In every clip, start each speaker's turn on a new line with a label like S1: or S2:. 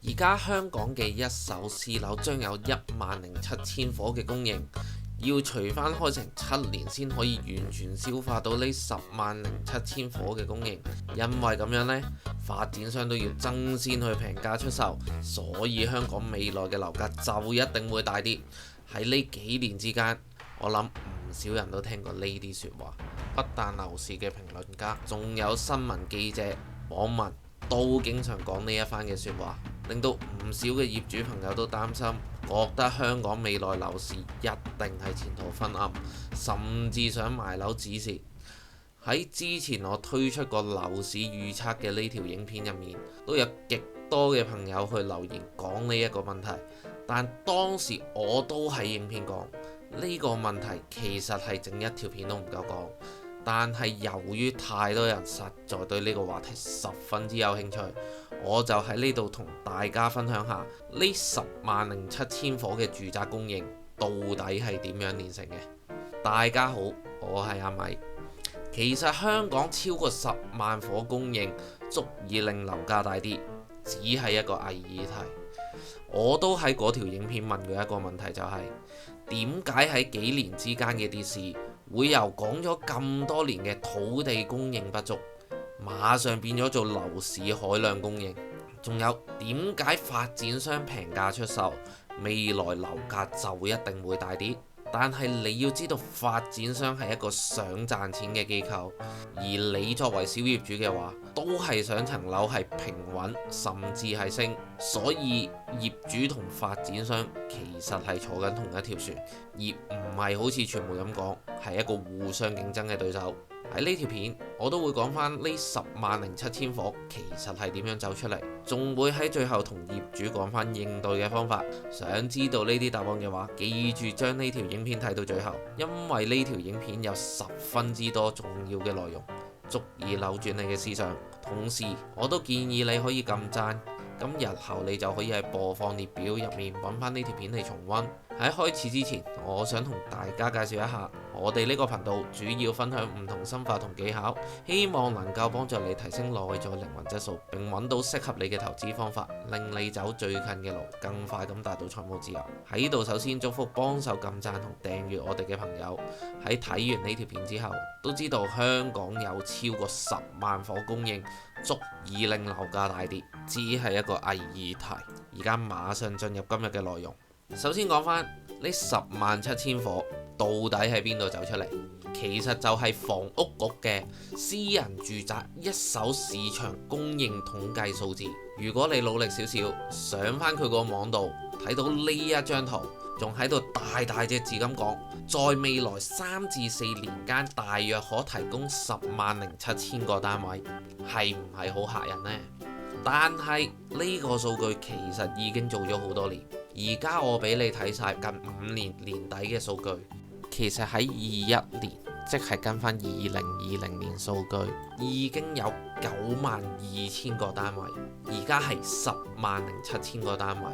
S1: 而家香港嘅一手私樓將有17000伙嘅供應，要除翻開成7年先可以完全消化到呢107000伙嘅供應。因為咁樣呢，發展商都要爭先去平價出售，所以香港未來嘅樓價就一定會大跌。喺呢幾年之間，我諗唔少人都聽過呢啲説話，不但樓市嘅評論家，仲有新聞記者、網民都經常講呢一番嘅説話，令到唔少嘅業主朋友都擔心，覺得香港未來樓市一定係前途昏暗，甚至想賣樓止蝕。喺之前我推出個樓市預測嘅呢條影片入面，都有極多嘅朋友去留言講呢一個問題，但當時我都喺影片講呢個問題其實係整一條片都唔夠講。但係由於太多人實在對呢個話題十分之有興趣，我就喺呢度同大家分享下呢107000伙嘅住宅供應到底係點樣煉成嘅。大家好，我係阿米。其實香港超過10萬伙供應足以令樓價大跌，只係一個偽議題。我都喺嗰條影片問過一個問題，就係點解喺幾年之間嘅跌市會由講咗咁多年嘅土地供應不足，馬上變咗做樓市海量供應？仲有點解發展商平價出售，未來樓價就一定會大跌？但係你要知道，發展商係一個想賺錢嘅機構，而你作為小業主嘅話，都係想層樓係平穩，甚至係升。所以業主同發展商其實係坐緊同一條船，而唔係好似傳媒咁講係一個互相競爭嘅對手。喺呢條片我都會講翻呢107000伙其實係點樣走出嚟，仲會喺最後同業主講翻應對嘅方法。想知道呢啲答案嘅話，記住將呢條影片睇到最後，因為呢條影片有十分之多重要嘅內容，足以扭轉你嘅思想。同時我都建議你可以撳讚，咁日後你就可以喺播放列表入面揾翻呢條片嚟重溫。喺開始之前，我想同大家介紹一下，我哋呢個頻道主要分享唔同心法同技巧，希望能夠幫助你提升內在靈魂質素，並揾到適合你嘅投資方法，令你走最近嘅路，更快咁達到財務自由。喺度首先祝福幫手撳讚同訂閱我哋嘅朋友，喺睇完呢條片之後，都知道香港有超過10萬伙供應，足以令樓價大跌，只係一個偽議題。而家馬上進入今日嘅內容。首先講翻呢107000伙到底喺邊度走出嚟？其實就係房屋局嘅私人住宅一手市場供應統計數字。如果你努力少少，上翻佢個網度睇到呢一張圖，仲喺度大大隻字咁講，在未來3至4年間，大約可提供107000個單位，係唔係好嚇人呢？但係呢個數據其實已經做咗好多年。而家我俾你睇晒近5年年底嘅數據，其實喺21年，即係跟翻2020年數據，已經有92000個單位，而家係107000個單位，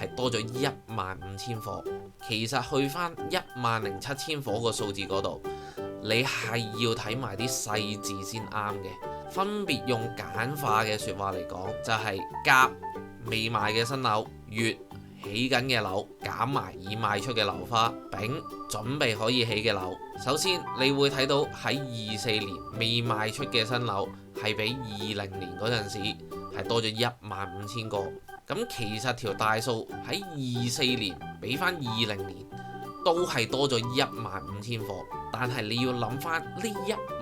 S1: 係多咗15000伙。其實去翻17000伙個數字嗰度，你係要睇埋啲細字先啱嘅，分別用簡化嘅説話嚟講，就係甲未賣嘅新樓，乙起緊嘅樓，減埋已賣出嘅樓花，丙準備可以起嘅樓。首先你會睇到喺24年未賣出嘅新樓係比20年嗰陣時係多咗15000個。咁其實條大數喺24年比翻20年都係多咗15000伙，但係你要諗翻呢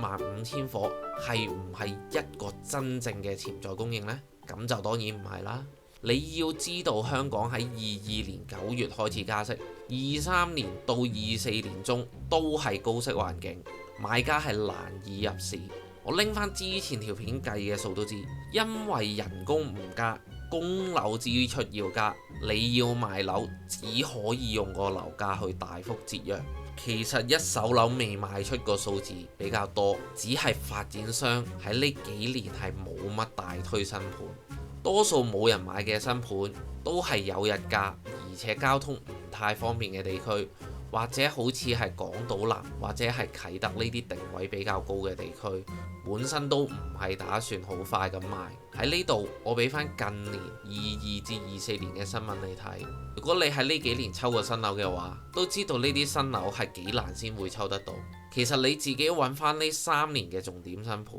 S1: 15000伙係唔係一個真正嘅潛在供應呢？咁就當然唔係啦。你要知道香港喺22年9月開始加息，23年到24年中都係高息環境，買家係難以入市。我拎翻之前條片計嘅數都知，因為人工唔加，供樓支出要加，你要賣樓只可以用個樓價去大幅節約。其實一手樓未賣出個數字比較多，只係發展商喺呢幾年係冇乜大推新盤。多數冇人買嘅新盤都係有日價，而且交通唔太方便嘅地區，或者好似係港島南或者係啟德呢啲定位比較高嘅地區，本身都唔係打算好快咁賣。喺呢度我俾翻近年22至24年嘅新聞你睇，如果你喺呢幾年抽過新樓嘅話，都知道呢啲新樓係幾難先會抽得到。其實你自己揾翻呢3年嘅重點新盤，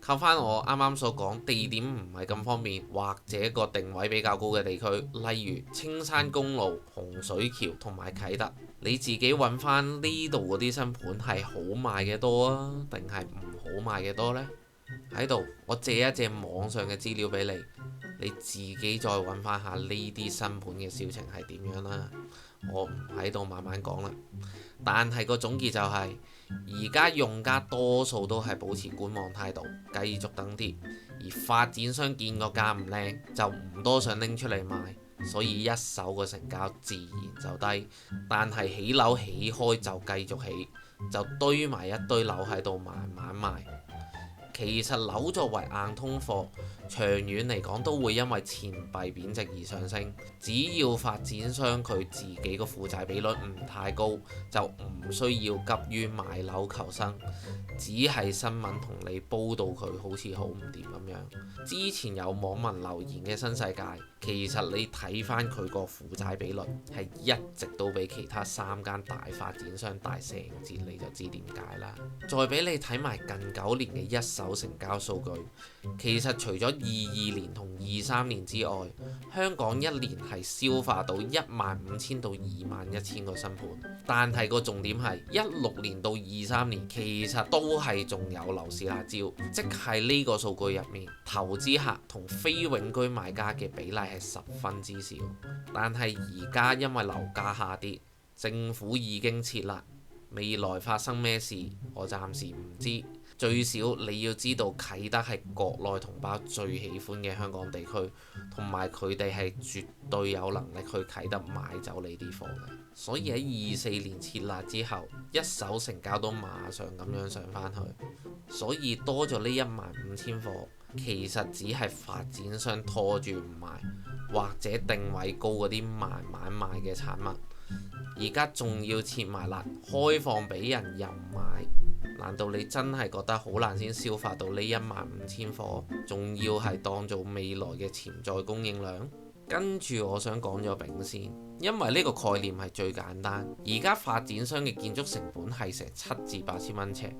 S1: 靠翻我啱啱所講地點唔係咁方便，或者個定位比較高嘅地區，例如青山公路、洪水橋同埋啟德，你自己揾翻呢度嗰啲新盤係好賣嘅多啊，定係唔好賣嘅多呢？喺度我借一借網上嘅資料俾你，你自己再揾翻下呢啲新盤嘅銷情係點樣啦。我唔喺度慢慢講啦，但係個總結就係，而家用家多數都係保持觀望態度，繼續等跌，而發展商見個價唔靚就唔多想拎出嚟賣，所以一手個成交自然就低。但係起樓起開就繼續起，就堆埋一堆樓喺度慢慢賣。其實樓作為硬通貨，長遠嚟講都會因為錢幣貶值而上升。只要發展商佢自己個負債比率唔太高，就唔需要急於賣樓求生。只係新聞同你煲到佢好似好唔掂咁樣。之前有網民留言嘅新世界，其實你睇翻佢個負債比率係一直都比其他3間大發展商大成截，你就知點解啦。再俾你睇埋近9年嘅一手成交數據，其實除咗22年同23年之外，香港一年係消化到15000到21000個新盤。但係個重點係16年到23年其實都係仲有樓市辣招，即係呢個數據入面，投資客同非永居買家嘅比例係十分之少。但係而家因為樓價下跌，政府已經撤辣，未來發生咩事我暫時唔知。最少你要知道啟德係國內同胞最喜歡嘅香港地區，同埋佢哋係絕對有能力去啟德買走你啲貨嘅。所以喺24年撤辣之後，一手成交都馬上咁樣上返去，所以多咗呢15000貨，其實只係發展商拖住唔賣，或者定位高嗰啲慢慢賣嘅產物。而家仲要撤埋辣，開放俾人任買，難道你真係覺得好難先消化到呢15000貨？仲要係當做未來嘅潛在供應量？跟住我想講咗丙先，因為呢個概念係最簡單。而家發展商嘅建築成本係成7至8千蚊尺，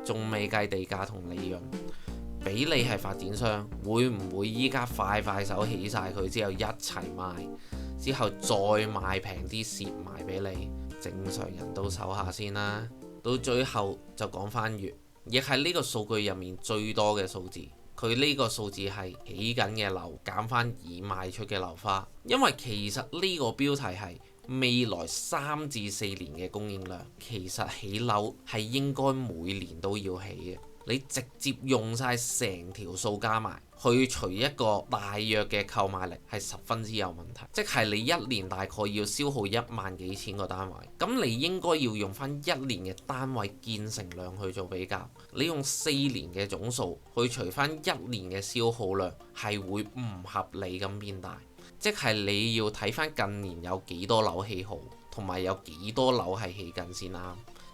S1: 仲未計地價同利潤。俾你係發展商，會唔會依家快手起晒佢之後一齊賣，之後再賣平啲蝕埋俾你？正常人都手下先啦。到最後就講翻月，亦係呢個數據入面最多嘅數字。佢呢個數字係起緊嘅樓減翻已賣出嘅樓花，因為其實呢個標題係未來3至4年嘅供應量，其實起樓係應該每年都要起嘅。你直接用晒成條數加埋，去除一個大約嘅購買力係十分之有問題。即係你一年大概要消耗1萬幾千個單位，咁你應該要用翻1年嘅單位建成量去做比較。你用4年嘅總數去除翻1年嘅消耗量，係會唔合理咁變大。即係你要睇翻近年有幾多樓起好，同埋有幾多樓係起緊先啱。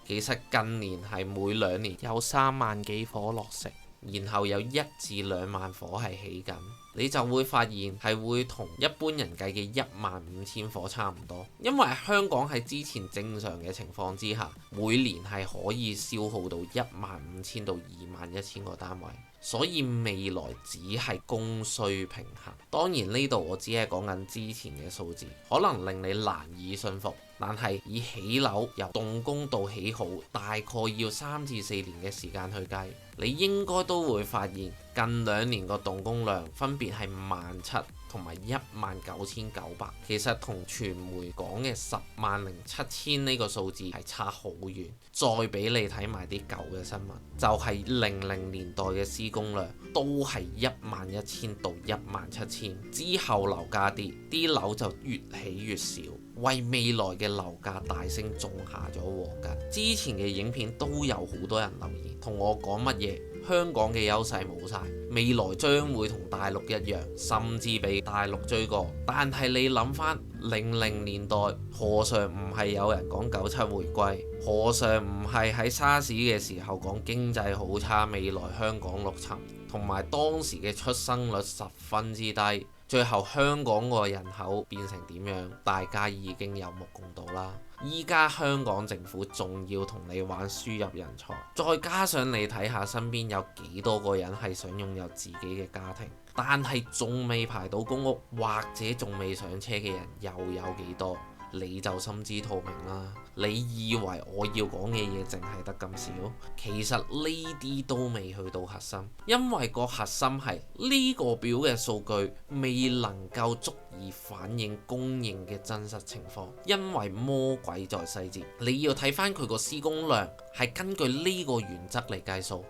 S1: 其實近年係每2年有3萬幾伙落成，然後有1至2萬伙係起緊，你就會發現係會同一般人計嘅15000伙差唔多。因為香港喺之前正常嘅情況之下，每年係可以消耗到15000到21000個單位，所以未來只係供需平衡。當然呢度我只係講緊之前嘅數字，可能令你難以信服。但係以起樓由動工到起好，大概要3至4年嘅時間去計，你應該都會發現近2年個動工量分別係17000同埋19900，其實同傳媒講嘅107000呢個數字係差好遠。再俾你睇埋啲舊嘅新聞，就係00年代嘅施工量都係11000到17000，之後樓價跌，啲樓就越起越少，為未來嘅樓價大升種下咗禍根。之前嘅影片都有好多人留言同我講乜嘢香港嘅優勢冇晒，未來將會同大陸一樣，甚至被大陸追過。但係你諗翻00年代，何嘗唔係有人講97回歸？何嘗唔係喺沙士嘅時候講經濟好差，未來香港陸沉，同埋當時嘅出生率十分之低。最後香港個人口變成點樣，大家已經有目共睹啦。依家香港政府仲要同你玩輸入人才，再加上你睇下身邊有幾多個人係想擁有自己嘅家庭，但係仲未排到公屋或者仲未上車嘅人又有幾多？你就心知肚明啦。你以為我要講嘅嘢淨係得咁少？其實呢啲都未去到核心，因為個核心係呢個表嘅數據未能夠足以反映供應嘅真實情況，因為魔鬼在細節。你要睇翻佢個施工量係根據呢個原則嚟計數，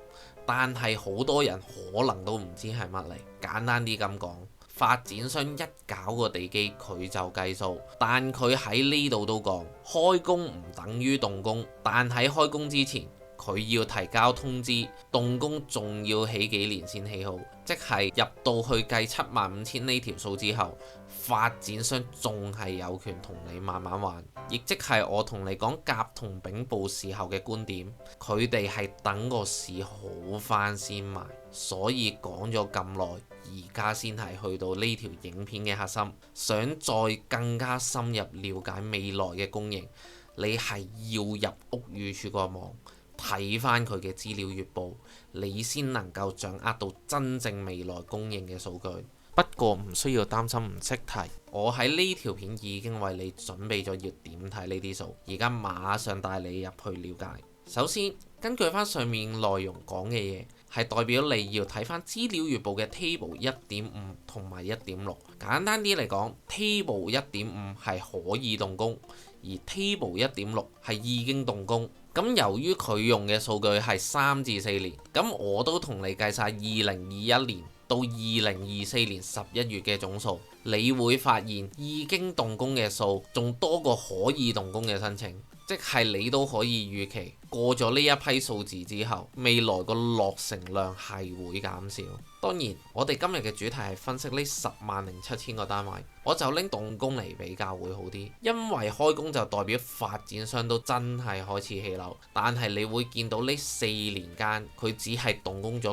S1: 但係好多人可能都唔知係乜嚟。簡單啲咁講，發展商一搞個地基佢就計數，但佢喺呢度都講開工唔等於動工，但喺開工之前佢要提交通知，動工仲要起幾年先起好，即係入到去計75000呢條數之後，發展商仲係有權同你慢慢還，亦即係我同你講甲同丙報時候嘅觀點，佢哋係等個市好返先賣，所以講咗咁耐，而家先係去到呢條影片嘅核心。想再更加深入了解未來嘅供應，你係要入屋宇署個網睇翻佢嘅資料月報，你先能夠掌握到真正未來供應嘅數據。不過唔需要擔心唔識睇，我喺呢條片已經為你準備咗要點睇呢啲數，而家馬上帶你入去了解。首先，根據翻上面內容講嘅嘢，係代表你要睇翻資料月報嘅 Table 1.5同埋1.6。簡單啲嚟講，Table 1.5係可以動工，而 Table 1.6係已經動工。咁由於佢用嘅數據係3至4年，咁我都同你計晒2021年到2024年11月嘅總數，你會發現已經動工嘅數仲多過可以動工嘅申請，即係你都可以預期過咗呢一批數字之後，未來個落成量係會減少。當然，我哋今日嘅主題係分析呢107000個單位，我就拎動工嚟比較會好啲，因為開工就代表發展商都真係開始起樓，但係你會見到呢4年間佢只係動工咗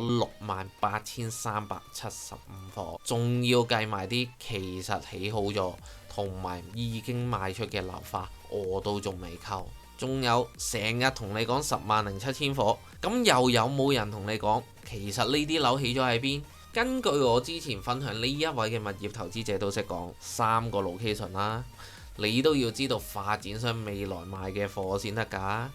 S1: 68375伙，仲要計埋啲其實起好咗同埋已經賣出嘅樓花，我都仲未溝。仲有成日同你講107000伙，咁又有冇人同你講其實呢啲樓起咗喺邊？根據我之前分享呢一位嘅物業投資者都識講3個 location 啦，你都要知道發展商未來賣嘅貨先得㗎。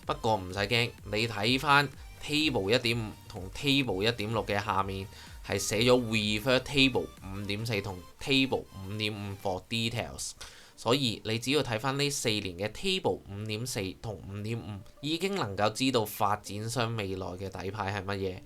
S1: 不過唔使驚，你睇翻 Table 1.5同 Table 1.6嘅下面係寫咗 Refer Table 5.4同 Table 5.5 for details。所以你只要睇翻呢4年嘅 Table 5.4同5.5，已經能夠知道發展商未來嘅底牌係乜嘢。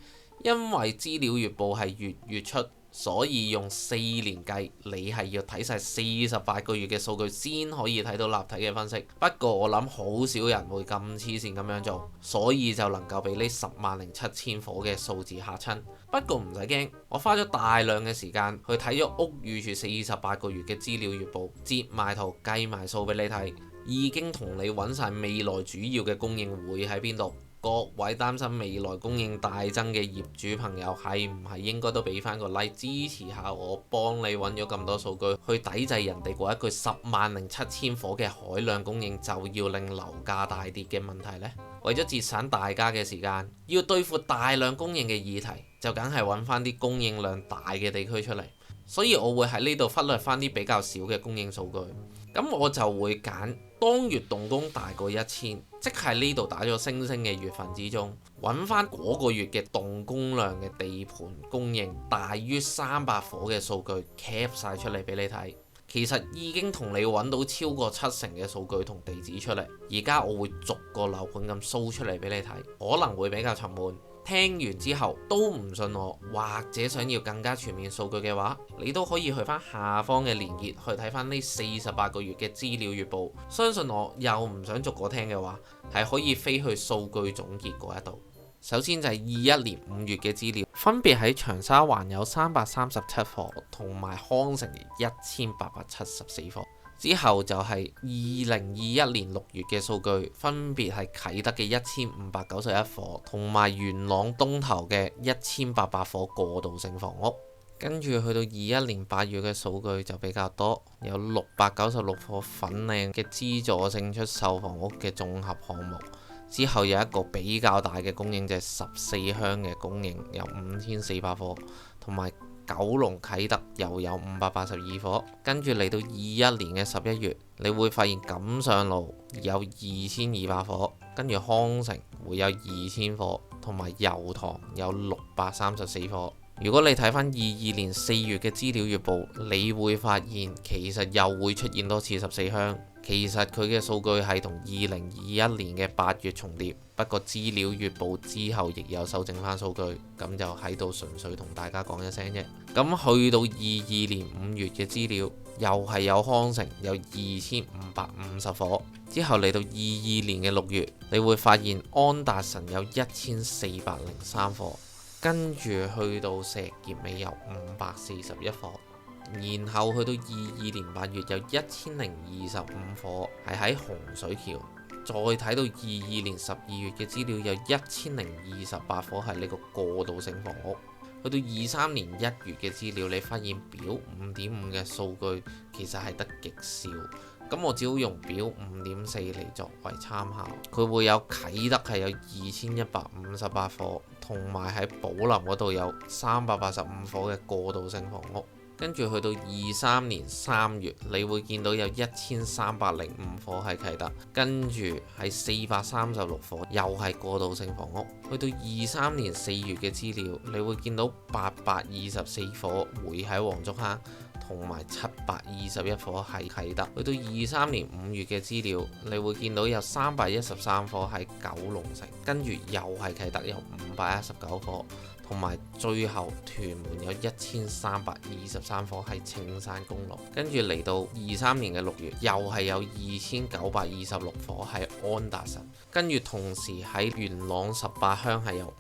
S1: 因為資料月報係月出，所以用4年計，你係要睇晒48個月嘅數據先可以睇到立體嘅分析。不過我諗好少人會咁黐線咁樣做，所以就能夠俾呢107000伙嘅數字嚇親。不過唔使驚，我花咗大量嘅時間去睇咗屋宇署48個月嘅資料月報，截埋圖計埋數俾你睇，已經同你揾晒未來主要嘅供應會喺邊度。各位擔心未來供應大增嘅業主朋友，係唔係應該都俾翻個 like 支持下我，幫你揾咗咁多數據去抵制人哋嗰一句107000伙嘅海量供應就要令樓價大跌嘅問題呢？為咗節省大家嘅時間，要對付大量供應嘅議題，就梗係揾翻啲供應量大嘅地區出嚟。所以我會喺呢度忽略翻啲比較少嘅供應數據，咁我就會揀當月動工大過1000，即係呢度打咗星星嘅月份之中，揾翻嗰個月嘅動工量嘅地盤供應大於300伙嘅數據 cap 晒出嚟俾你睇。其實已經同你揾到超過70%嘅數據同地址出嚟，而家我會逐個樓盤咁掃出嚟俾你睇，可能會比較沉悶。聽完之後都唔信我，或者想要更加全面數據嘅話，你都可以去翻下方嘅連結去睇翻呢48個月嘅資料月報。相信我，又唔想逐個聽嘅話，係可以飛去數據總結嗰一度。首先就係21年5月嘅資料，分別喺長沙灣有337伙，同埋康城1874伙。之後就係2021年6月嘅數據，分別係啟德嘅1591伙，同埋元朗東頭嘅1800伙過渡性房屋。跟住去到21年8月嘅數據就比較多，有696伙粉嶺嘅資助性出售房屋嘅綜合項目。之後有一個比較大嘅供應就係14鄉嘅供應，有5400伙，同埋九龍啟德又有582伙。跟住嚟到21年嘅11月，你會發現錦上路有2200伙，跟住康城會有2000伙，同埋油塘有634伙。如果你睇翻22年4月嘅資料月報，你會發現其實又會出現多次14鄉。其實佢嘅數據係同2021年嘅8月重疊，不過資料月報之後亦有修正翻數據，咁就喺度純粹同大家講一聲啫。咁去到22年5月嘅資料，又係有康城有2550伙。之後嚟到22年嘅6月，你會發現安達臣有1403伙。跟住去到石硤尾有541伙，然後去到22年8月有1025伙係喺洪水橋，再睇到22年12月嘅資料有1028伙係呢個過渡性房屋。去到23年1月嘅資料，你發現表5.5嘅數據其實係得極少，咁我只好用表5.4嚟作為參考。佢會有啟德係有2158伙，同埋喺寶林嗰度有385伙嘅過渡性房屋。跟住去到23年3月，你會見到有1305伙喺啟德，跟住係436伙又係過渡性房屋。去到23年4月嘅資料，你會見到824伙會喺黃竹坑，同埋721伙喺啟德。去到23年5月嘅資料，你會見到有313伙喺九龍城，跟住又係啟德有519伙。同埋最後屯門有1323伙喺青山公路。跟住嚟到23年嘅6月，又係有2926伙喺安達臣。跟住同時喺元朗18鄉係有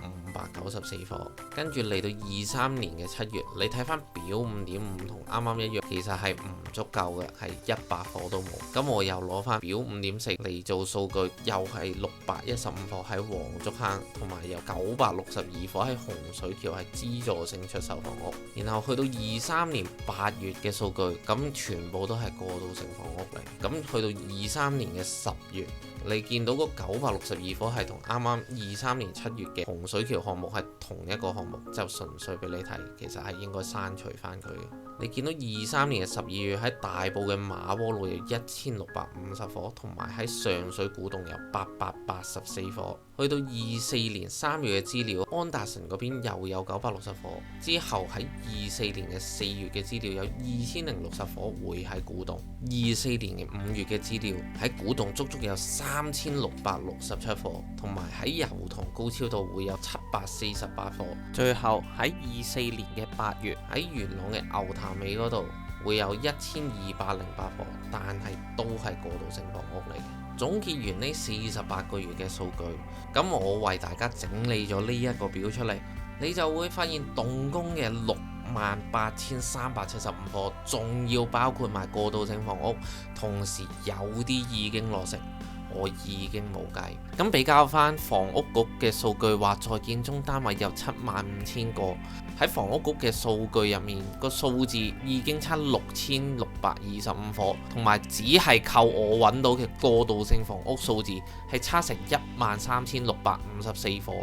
S1: 594伙。跟住嚟到23年嘅7月，你睇翻表5.5同啱啱一樣，其實係唔足夠嘅，係100伙都冇。咁我又攞翻表5.4嚟做數據，又係615伙喺黃竹坑，同埋有962伙喺洪水橋係資助性出售房屋。然後去到23年8月嘅數據，咁全部都係過渡性房屋嚟。咁去到23年嘅10月，你見到嗰962伙係同啱啱23年7月嘅洪水橋項目係同一個項目，就純粹俾你睇，其實係應該刪除翻佢嘅。你見到23年嘅12月喺大埔嘅馬窩路有1650伙，同埋喺上水古洞有884伙。去到24年3月嘅資料，安達臣嗰邊又有960伙。之後喺24年嘅4月嘅資料有2060伙會喺古洞。24年嘅5月嘅資料喺古洞足足有3667伙，同埋喺油塘高超道會有748伙。最後喺24年嘅8月喺元朗嘅牛潭尾嗰度會有1208伙，但係都係過渡性房屋嚟嘅。總結完呢48個月嘅數據，咁我為大家整理咗呢一個表出嚟，你就會發現動工嘅68375伙，仲要包括埋過渡性房屋，同時有啲已經落成，我已經冇計。咁比較翻房屋局嘅數據話，在建中單位有75000個，喺房屋局嘅數據入面個數字已經差6625伙，同埋只係靠我揾到嘅過渡性房屋數字係差成13654伙。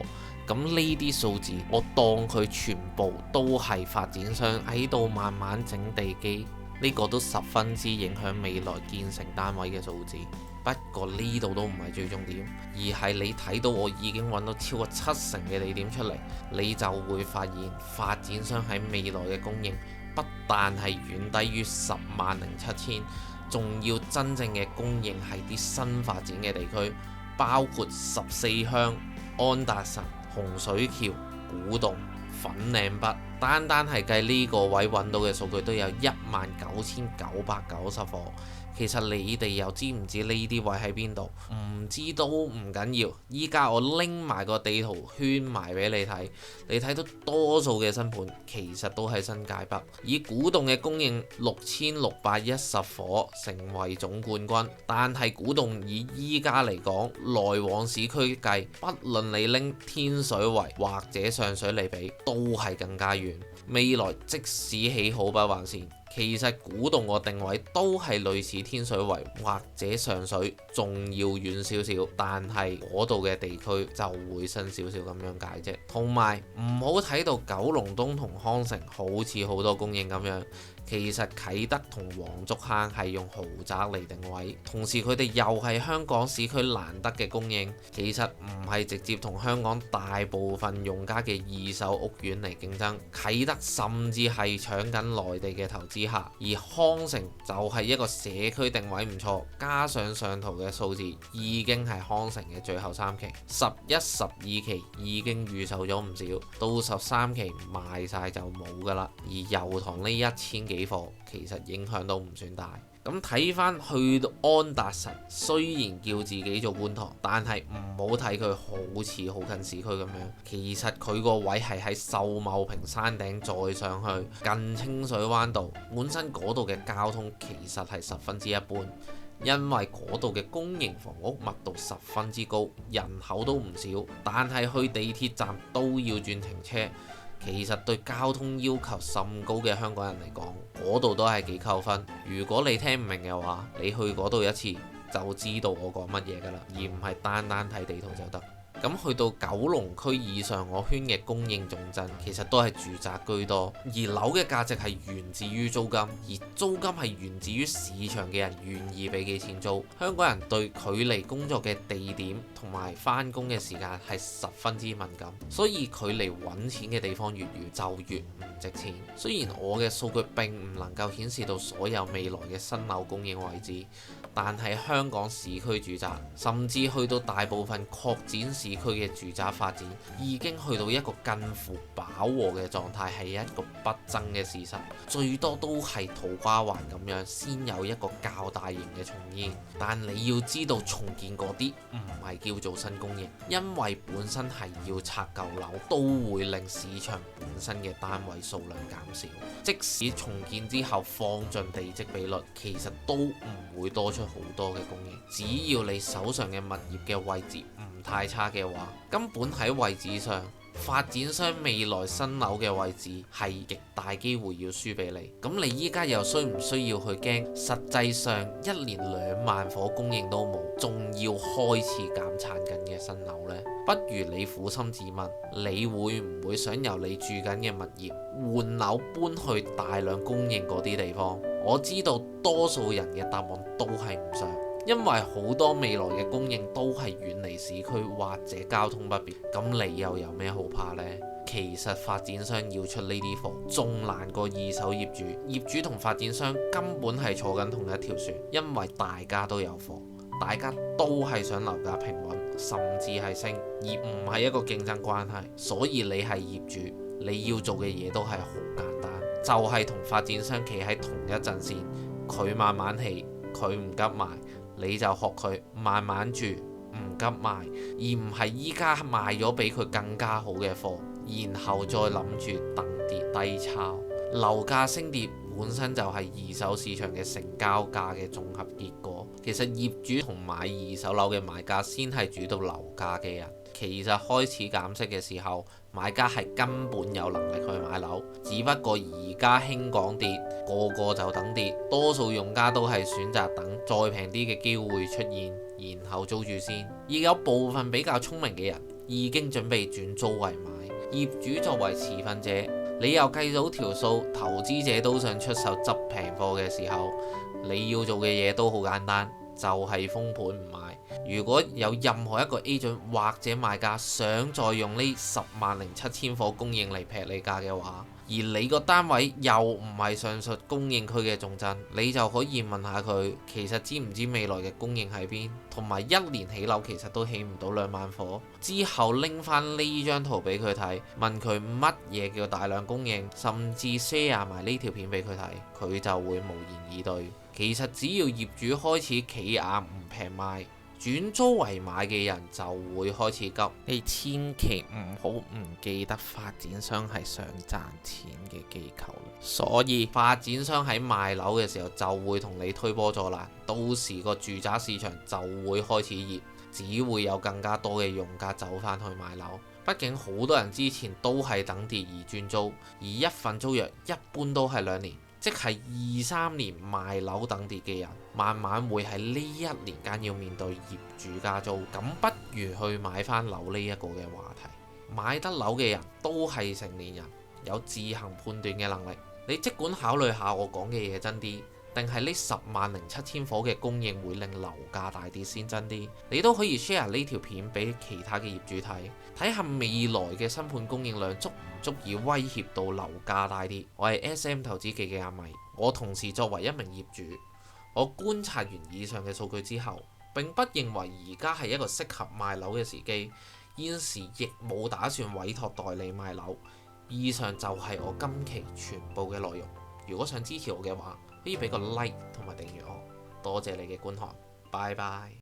S1: 咁呢啲數字我當佢全部都係發展商喺度慢慢整地基，呢個都十分之影響未來建成單位嘅數字。不過呢度都唔係最重點，而係你睇到我已經揾到超過70%嘅地點出嚟，你就會發現發展商喺未來嘅供應不但係遠低於107000，仲要真正嘅供應係啲新發展嘅地區，包括14鄉、安達臣、洪水橋、古洞、粉嶺北。單單係計呢個位揾到嘅數據都有19,990貨。其實你哋又知唔知呢啲位喺邊度？唔知都唔緊要，依家我拎埋個地圖圈埋俾你睇，你睇到多數嘅新盤其實都喺新界北，以古洞嘅供應6,610貨成為總冠軍。但係古洞以依家嚟講，來往市區計，不論你拎天水圍或者上水嚟比，都係更加遠。未來即使起好北環線，其實古洞個定位都係類似天水圍或者上水，仲要遠少少，但係嗰度嘅地區就會新少少咁樣解啫。同埋唔好睇到九龍東同康城好似好多供應咁樣，其實啟德同黃竹坑係用豪宅嚟定位，同時佢哋又係香港市區難得嘅供應，其實唔係直接同香港大部分用家嘅二手屋苑嚟競爭。啟德甚至係搶緊內地嘅投資客，而康城就係一個社區定位唔錯，加上上圖嘅數字已經係康城嘅最後3期，11、12期已經預售咗唔少，到13期賣晒就冇㗎啦。而油塘呢1000幾貨其實影響都唔算大。咁睇翻去到安達臣，雖然叫自己做觀塘，但係唔好睇佢好似好近市區咁樣。其實佢個位係喺秀茂坪山頂再上去，近清水灣道，本身嗰度嘅交通其實係十分之一般，因為嗰度嘅公營房屋密度十分之高，人口都唔少，但係去地鐵站都要轉停車。其實對交通要求甚高嘅香港人嚟講，嗰度都係幾扣分。如果你聽唔明嘅話，你去嗰度一次就知道我講乜嘢㗎啦，而唔係單單睇地圖就得。咁去到九龍區以上我圈嘅供應重鎮，其實都係住宅居多，而樓嘅價值係源自於租金，而租金係源自於市場嘅人願意俾幾錢租。香港人對距離工作嘅地點同埋返工嘅時間係十分之敏感，所以距離揾錢嘅地方越遠就越唔值錢。雖然我嘅數據並唔能夠顯示到所有未來嘅新樓供應位置，但係香港市區住宅，甚至去到大部分擴展市區嘅住宅發展，已經去到一個近乎飽和嘅狀態，係一個不爭嘅事實。最多都係土瓜灣咁樣先有一個較大型嘅重建，但你要知道重建嗰啲唔係叫做新供應，因為本身係要拆舊樓，都會令市場本身嘅單位數量減少。即使重建之後放進地積比率，其實都唔會多出好多嘅供應。只要你手上嘅物業嘅位置唔太差嘅話，根本喺位置上，發展商未來新樓嘅位置係極大機會要輸俾你。咁你依家又需唔需要去驚？實際上一年2萬伙供應都冇，仲要開始減產緊嘅新樓呢？不如你撫心自問，你會唔會想由你住緊嘅物業換樓搬去大量供應嗰啲地方？我知道多數人嘅答案都係唔想，因為好多未來嘅供應都係遠離市區或者交通不便。咁你又有咩好怕呢？其實發展商要出呢啲貨仲難過二手業主，業主同發展商根本係坐緊同一條船，因為大家都有貨，大家都係想樓價平穩甚至係升，而唔係一個競爭關係。所以你係業主，你要做嘅嘢都係好簡單，就係同發展商企喺同一陣線，佢慢慢起，佢唔急賣，你就學佢慢慢住，唔急賣，而唔係依家賣咗比佢更加好嘅貨，然後再諗住等跌低炒。樓價升跌本身就係二手市場嘅成交價嘅綜合結果。其實業主同買二手樓嘅買家先係主導樓價嘅人。其實開始減息嘅時候，買家係根本有能力去買樓，只不過而家興講跌，個個就等跌，多數用家都係選擇等再平啲嘅機會出現，然後租住先。而有部分比較聰明嘅人已經準備轉租為買。業主作為持份者，你又計到條數，投資者都想出手執平貨嘅時候，你要做嘅嘢都好簡單，就係封盤唔買。如果有任何一個 agent 或者買家想再用呢10.7萬伙供應嚟劈你價嘅話，而你個單位又唔係上述供應區嘅重鎮，你就可以問下佢，其實知唔知未來嘅供應喺邊？同埋一年起樓其實都起唔到2萬夥。之後拎翻呢張圖俾佢睇，問佢乜嘢叫大量供應，甚至 share 埋呢條片俾佢睇，佢就會無言以對。其實只要業主開始企硬唔平賣，轉租為買嘅人就會開始急。你千祈唔好唔記得發展商係想賺錢嘅機構，所以發展商喺賣樓嘅時候就會同你推波助瀾，到時個住宅市場就會開始熱，只會有更加多嘅用家走返去買樓。畢竟好多人之前都係等跌而轉租，而一份租約一般都係2年。即係2-3年賣樓等跌嘅人，慢慢會喺呢1年間要面對業主加租，咁不如去買翻樓呢一個嘅話題。買得樓嘅人都係成年人，有自行判斷嘅能力。你即管考慮下我講嘅嘢真啲，定係呢10.7萬夥嘅供應會令樓價大跌先真啲？你都可以 share 呢條片俾其他嘅業主睇，睇下未來嘅新盤供應量足足以威脅到樓價大跌。我係 SM 投資記嘅阿米，我同時作為一名業主，我觀察完以上嘅數據之後，並不認為而家係一個適合賣樓嘅時機，現時亦冇打算委託代理賣樓。以上就係我今期全部嘅內容。如果想支持我嘅話，可以俾個 like 同埋訂閱我，多謝你嘅觀看，拜拜。